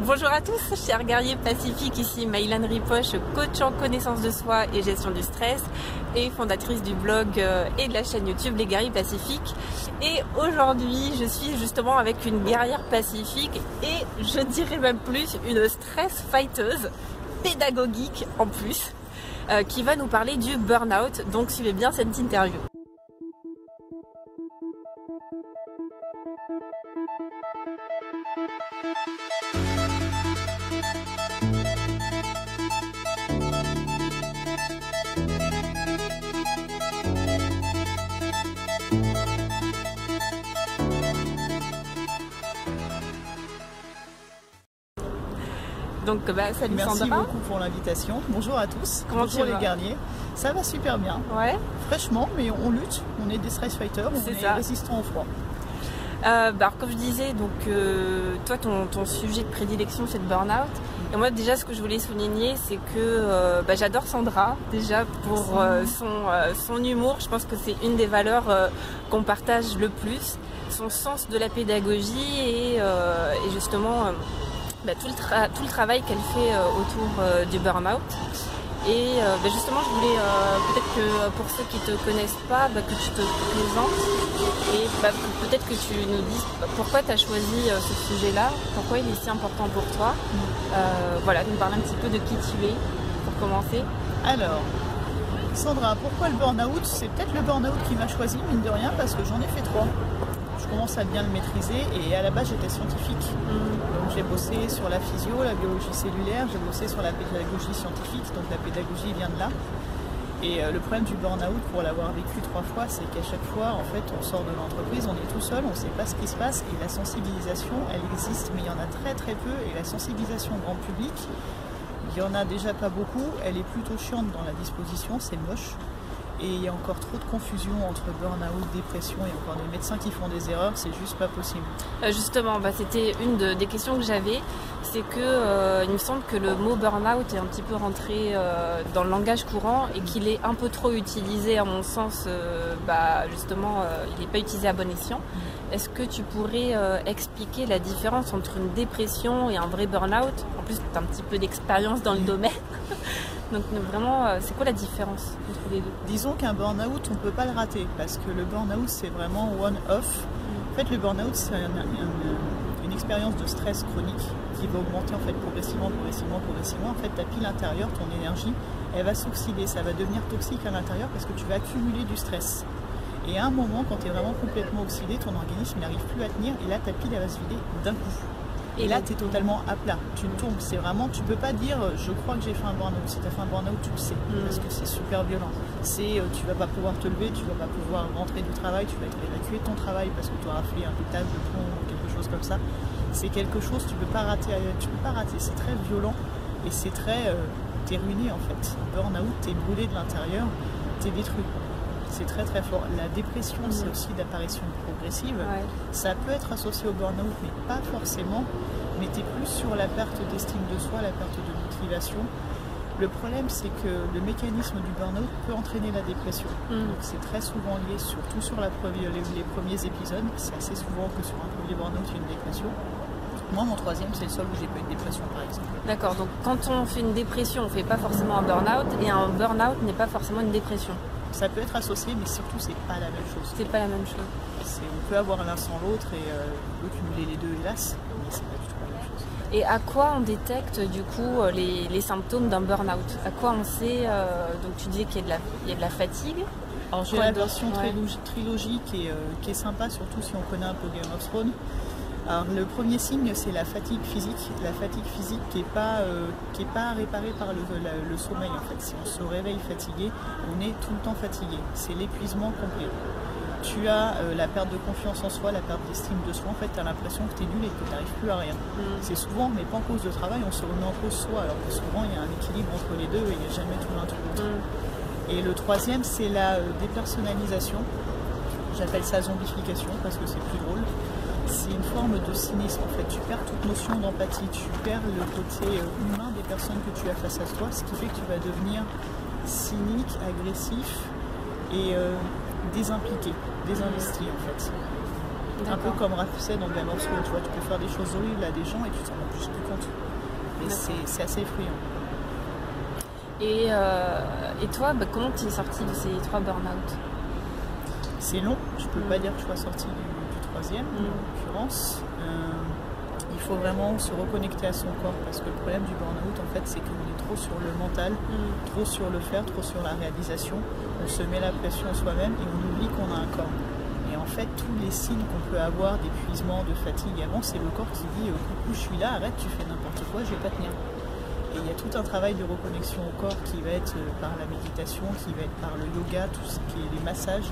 Bonjour à tous, chers guerriers pacifiques, ici Maïlan Ripoche, coach en connaissance de soi et gestion du stress et fondatrice du blog et de la chaîne YouTube Les Guerriers Pacifiques. Et aujourd'hui, je suis justement avec une guerrière pacifique et je dirais même plus une stress fighteuse pédagogique en plus qui va nous parler du burn-out. Donc suivez bien cette interview. Donc salut Merci Sandra. beaucoup pour l'invitation. Bonjour à tous. Comment Bonjour tu vas? les guerriers. Ça va super bien. Ouais. Fraîchement, mais on lutte. On est des stress fighters. On est résistants au froid. Alors, comme je disais, donc toi ton sujet de prédilection c'est le burn-out. Et moi déjà ce que je voulais souligner c'est que j'adore Sandra déjà pour son humour. Je pense que c'est une des valeurs qu'on partage le plus. Son sens de la pédagogie et justement tout le travail qu'elle fait autour du burn-out. Et justement, je voulais peut-être que pour ceux qui ne te connaissent pas, que tu te présentes et peut-être que tu nous dises pourquoi tu as choisi ce sujet-là, pourquoi il est si important pour toi. Voilà, nous parler un petit peu de qui tu es pour commencer. Alors, Sandra, pourquoi le burn-out? C'est peut-être le burn-out qui m'a choisi, mine de rien, parce que j'en ai fait 3. Je commence à bien le maîtriser et à la base j'étais scientifique. Donc j'ai bossé sur la physio, la biologie cellulaire, j'ai bossé sur la pédagogie scientifique, donc la pédagogie vient de là. Et le problème du burn-out, pour l'avoir vécu 3 fois, c'est qu'à chaque fois, en fait, on sort de l'entreprise, on est tout seul, on ne sait pas ce qui se passe et la sensibilisation, elle existe, mais il y en a très très peu et la sensibilisation grand public, il n'y en a déjà pas beaucoup, elle est plutôt chiante dans la disposition, c'est moche. Et il y a encore trop de confusion entre burn-out, dépression et encore des médecins qui font des erreurs, c'est juste pas possible. Justement, c'était une des questions que j'avais, c'est que il me semble que le mot burn-out est un petit peu rentré dans le langage courant et qu'il est un peu trop utilisé à mon sens, justement il n'est pas utilisé à bon escient. Est-ce que tu pourrais expliquer la différence entre une dépression et un vrai burn-out? En plus, tu as un petit peu d'expérience dans le domaine. Donc vraiment, c'est quoi la différence entre les deux? Disons qu'un burn-out, on ne peut pas le rater, parce que le burn-out, c'est vraiment one-off. En fait, le burn-out, c'est une expérience de stress chronique qui va augmenter en fait, progressivement. En fait, ta pile intérieure, ton énergie, elle va s'oxyder, ça va devenir toxique à l'intérieur parce que tu vas accumuler du stress. Et à un moment, quand tu es vraiment complètement oxydé, ton organisme n'arrive plus à tenir, et là, ta pile, elle va se vider d'un coup. Et là, tu es totalement à plat, tu tombes, c'est vraiment, tu peux pas dire je crois que j'ai fait un burn-out. Si tu as fait un burn-out, tu le sais, parce que c'est super violent. Tu vas pas pouvoir te lever, tu vas pas pouvoir rentrer du travail, tu vas être évacué de ton travail parce que tu auras fait un pétage de plomb ou quelque chose comme ça. C'est quelque chose, tu peux pas rater, c'est très violent et c'est très, t'es ruiné en fait. Burn-out, t'es brûlé de l'intérieur, t'es détruit. C'est très très fort. La dépression, c'est aussi d'apparition progressive. Ouais. Ça peut être associé au burn-out, mais pas forcément. Mais tu es plus sur la perte d'estime de soi, la perte de motivation. Le problème, c'est que le mécanisme du burn-out peut entraîner la dépression. Donc c'est très souvent lié, surtout sur les premiers épisodes. C'est assez souvent que sur un premier burn-out, il y a une dépression. Moi, mon 3e, c'est le seul où j'ai pas eu de dépression, par exemple. D'accord, donc quand on fait une dépression, on ne fait pas forcément un burn-out, et un burn-out n'est pas forcément une dépression. Ça peut être associé, mais surtout, c'est pas la même chose. C'est pas la même chose. On peut avoir l'un sans l'autre et cumuler les deux, hélas, mais c'est pas du tout la même chose. Et à quoi on détecte, du coup, les symptômes d'un burn-out? À quoi on sait donc tu disais qu'il y a de la fatigue. Alors, j'ai la version trilogique qui est sympa, surtout si on connaît un peu Game of Thrones. Alors, le premier signe, c'est la fatigue physique. La fatigue physique qui n'est pas réparée par le sommeil, en fait. Si on se réveille fatigué, on est tout le temps fatigué. C'est l'épuisement complet. Tu as la perte de confiance en soi, la perte d'estime de soi. En fait, tu as l'impression que tu es nul et que tu n'arrives plus à rien. C'est souvent, mais pas en cause de travail, on se remet en cause soi. Alors que souvent, il y a un équilibre entre les deux et il n'y a jamais tout l'un tout l'autre. Et le 3e, c'est la dépersonnalisation. J'appelle ça zombification parce que c'est plus drôle. C'est une forme de cynisme en fait, tu perds toute notion d'empathie, tu perds le côté humain des personnes que tu as face à toi, ce qui fait que tu vas devenir cynique, agressif et désimpliqué, désinvesti en fait. Un peu comme Raph fait dans Game of Thrones, tu vois, tu peux faire des choses horribles à des gens et tu t'en rends plus compte. Mais c'est assez effrayant. Et toi, comment tu es sorti de ces 3 burn-out? C'est long, je peux pas dire que je sois sortie du 3e en l'occurrence. Il faut vraiment se reconnecter à son corps parce que le problème du burn-out en fait c'est qu'on est trop sur le mental, trop sur le faire, trop sur la réalisation. On se met la pression soi-même et on oublie qu'on a un corps. Et en fait tous les signes qu'on peut avoir d'épuisement, de fatigue avant, c'est le corps qui dit coucou je suis là, arrête, tu fais n'importe quoi, je vais pas tenir. Et il y a tout un travail de reconnexion au corps qui va être par la méditation, qui va être par le yoga, tout ce qui est les massages.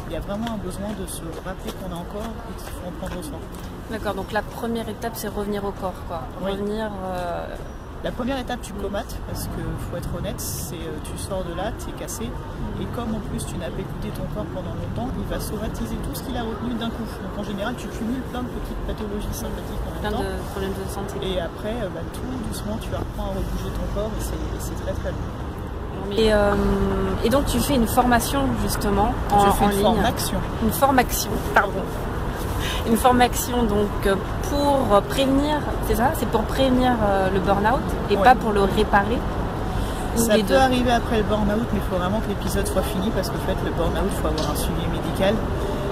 Il y a vraiment un besoin de se rappeler qu'on a encore et qu'il faut en prendre soin. D'accord, donc la première étape c'est revenir au corps, quoi. Oui. Revenir. La première étape, tu comates parce que faut être honnête, c'est tu sors de là, tu es cassé. Et comme en plus tu n'as pas écouté ton corps pendant longtemps, il va somatiser tout ce qu'il a retenu d'un coup. Donc en général, tu cumules plein de petites pathologies sympathiques en même temps. Plein de problèmes de santé. Et après, tout doucement, tu reprends à rebouger ton corps et c'est très très bien. Et donc tu fais une formation justement en ligne. Une formation, pardon. Une formation donc pour prévenir, c'est ça? C'est pour prévenir le burn-out et pas pour le réparer? Ça peut arriver après le burn-out, mais il faut vraiment que l'épisode soit fini parce qu'en fait le burn-out, il faut avoir un suivi médical.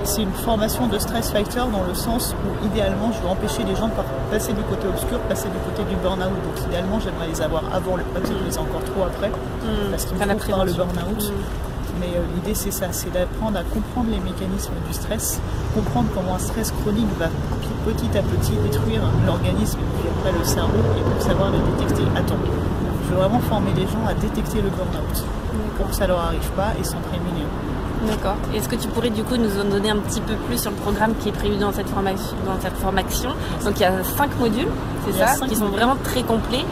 C'est une formation de stress fighter dans le sens où idéalement je veux empêcher les gens de passer du côté obscur, passer du côté du burn-out. Donc idéalement j'aimerais les avoir avant le problème, je les ai encore trop après parce qu'ils me font par le burn-out. Mais l'idée c'est ça, c'est d'apprendre à comprendre les mécanismes du stress, comprendre comment un stress chronique va petit à petit détruire l'organisme et puis après le cerveau et pour savoir le détecter à temps. Je veux vraiment former les gens à détecter le burn-out pour que ça leur arrive pas et s'en prémunir. D'accord. Est-ce que tu pourrais du coup nous en donner un petit peu plus sur le programme qui est prévu dans cette formation? Donc il y a 5 modules, c'est ça, qui sont vraiment très complets.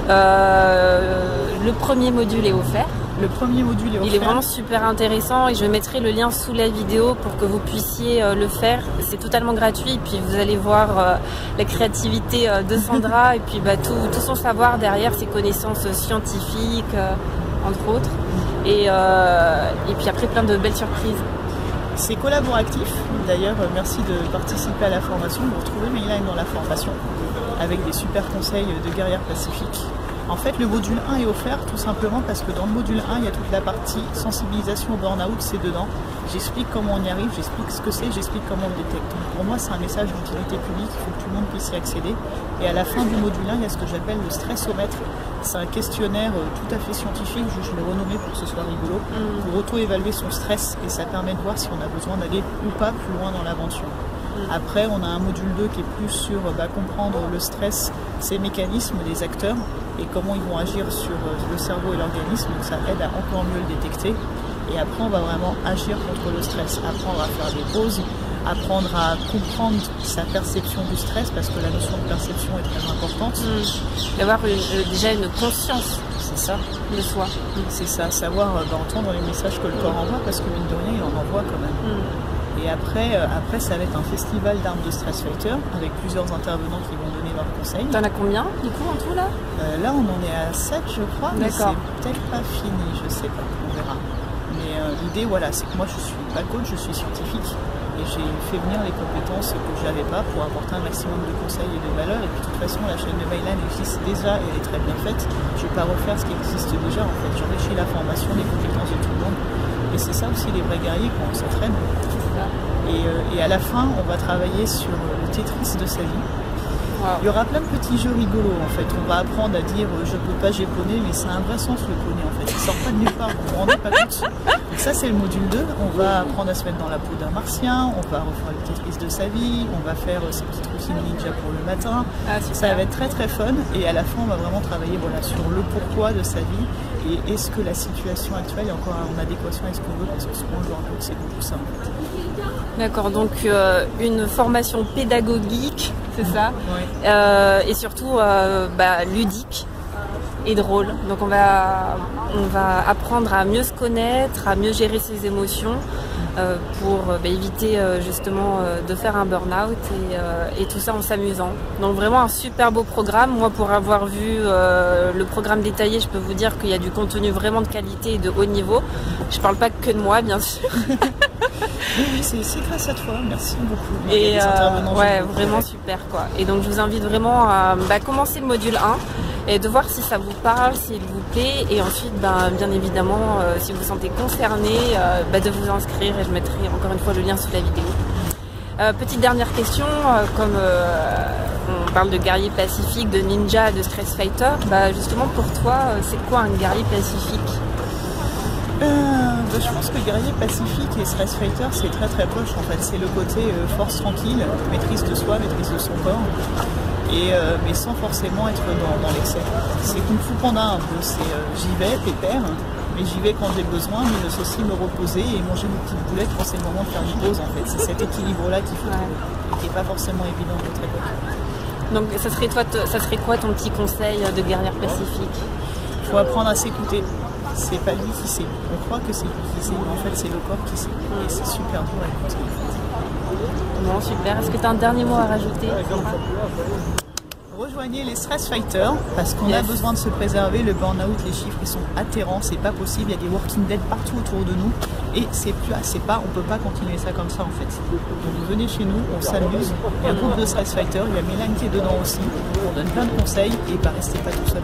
Le premier module est offert. Le premier module est offert. Il est vraiment super intéressant et je mettrai le lien sous la vidéo pour que vous puissiez le faire. C'est totalement gratuit et puis vous allez voir la créativité de Sandra et puis tout son savoir derrière, ses connaissances scientifiques entre autres. Et puis après plein de belles surprises. C'est collaboratif. D'ailleurs, merci de participer à la formation. Vous retrouvez Mayline dans la formation avec des super conseils de guerrière pacifique. En fait, le module 1 est offert tout simplement parce que dans le module 1, il y a toute la partie sensibilisation au burn-out, c'est dedans. J'explique comment on y arrive, j'explique ce que c'est, j'explique comment on le détecte. Donc pour moi, c'est un message d'utilité publique, il faut que tout le monde puisse y accéder. Et à la fin du module 1, il y a ce que j'appelle le stressomètre. C'est un questionnaire tout à fait scientifique, je l'ai renommé pour que ce soit rigolo, pour auto-évaluer son stress et ça permet de voir si on a besoin d'aller ou pas plus loin dans l'aventure. Après, on a un module 2 qui est plus sur comprendre le stress, ses mécanismes, les acteurs et comment ils vont agir sur le cerveau et l'organisme. Donc ça aide à encore mieux le détecter. Et après, on va vraiment agir contre le stress, apprendre à faire des pauses, apprendre à comprendre sa perception du stress parce que la notion de perception est très importante. D'avoir déjà une conscience. C'est ça. De soi. C'est ça, savoir entendre les messages que le corps envoie parce que mine de rien, il en envoie quand même. Et après, ça va être un festival d'armes de Stress Fighter avec plusieurs intervenants qui vont donner leurs conseils. T'en as combien du coup en tout là? Là, on en est à 7 je crois, mais c'est peut-être pas fini, je sais pas, on verra. Mais l'idée, voilà, c'est que moi je suis pas coach, je suis scientifique et j'ai fait venir les compétences que j'avais pas pour apporter un maximum de conseils et de valeurs. Et puis de toute façon, la chaîne de Mayline existe déjà et elle est très bien faite. Je vais pas refaire ce qui existe déjà en fait. J'enrichis la formation, les compétences de tout le monde. Et c'est ça aussi les vrais guerriers quand on s'entraîne. Et à la fin, on va travailler sur le Tetris de sa vie. Wow. Il y aura plein de petits jeux rigolos en fait. On va apprendre à dire je peux pas japonais, mais ça a un vrai sens le poney en fait. Il sort pas de nulle part, vous vous rendez pas compte. Donc ça c'est le module 2. On va apprendre à se mettre dans la peau d'un martien, on va refaire le Tetris de sa vie, on va faire ses petites routines ninja pour le matin. Ça va être très très fun et à la fin on va vraiment travailler sur le pourquoi de sa vie et est-ce que la situation actuelle est encore en adéquation avec ce qu'on veut parce que souvent le burn-out c'est beaucoup ça en fait. D'accord, donc une formation pédagogique, c'est ça, et surtout ludique et drôle. Donc on va apprendre à mieux se connaître, à mieux gérer ses émotions pour éviter justement de faire un burn-out et tout ça en s'amusant. Donc vraiment un super beau programme. Moi pour avoir vu le programme détaillé, je peux vous dire qu'il y a du contenu vraiment de qualité et de haut niveau. Je parle pas que de moi bien sûr. Oui, c'est grâce à toi, merci beaucoup. Et ouais, vraiment super quoi. Et donc je vous invite vraiment à commencer le module 1 et de voir si ça vous parle, s'il vous plaît, et ensuite bien évidemment si vous vous sentez concerné, de vous inscrire, et je mettrai encore une fois le lien sous la vidéo. Petite dernière question, comme on parle de guerrier pacifique, de ninja, de stress fighter, justement pour toi, c'est quoi un guerrier pacifique? Je pense que guerrier pacifique et stress fighter c'est très très proche en fait. C'est le côté force tranquille, maîtrise de soi, maîtrise de son corps, mais sans forcément être dans l'excès. C'est Kung Fu Panda un peu, c'est j'y vais, pépère, mais j'y vais quand j'ai besoin, mais je sais aussi me reposer et manger mes petites boulettes quand c'est le moment de faire une pause en fait. C'est cet équilibre-là qu'il faut trouver, et qui n'est pas forcément évident à notre époque. Donc ça serait quoi ton petit conseil de guerrière pacifique? Il faut apprendre à s'écouter. C'est pas lui qui sait. On croit que c'est lui qui sait, mais en fait c'est le corps qui sait. Et c'est super dur à écouter. Bon, super. Est-ce que tu as un dernier mot à rajouter? Rejoignez les stress fighters parce qu'on a besoin de se préserver. Le burn-out, les chiffres ils sont atterrants, c'est pas possible. Il y a des walking dead partout autour de nous et on peut pas continuer ça comme ça en fait. Donc venez chez nous, on s'amuse. Il y a un groupe de stress fighters, il y a Mélanie qui est dedans aussi. On donne plein de conseils et restez pas tout seul.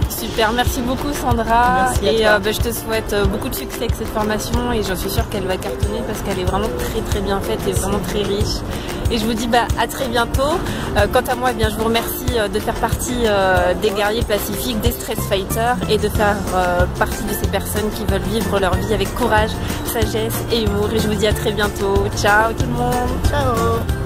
Super, merci beaucoup Sandra. Merci à toi. Je te souhaite beaucoup de succès avec cette formation et j'en suis sûre qu'elle va cartonner parce qu'elle est vraiment très très bien faite et vraiment très riche. Et je vous dis à très bientôt. Quant à moi, je vous remercie de faire partie des guerriers pacifiques, des stress fighters et de faire partie de ces personnes qui veulent vivre leur vie avec courage, sagesse et humour. Et je vous dis à très bientôt. Ciao tout le monde. Ciao.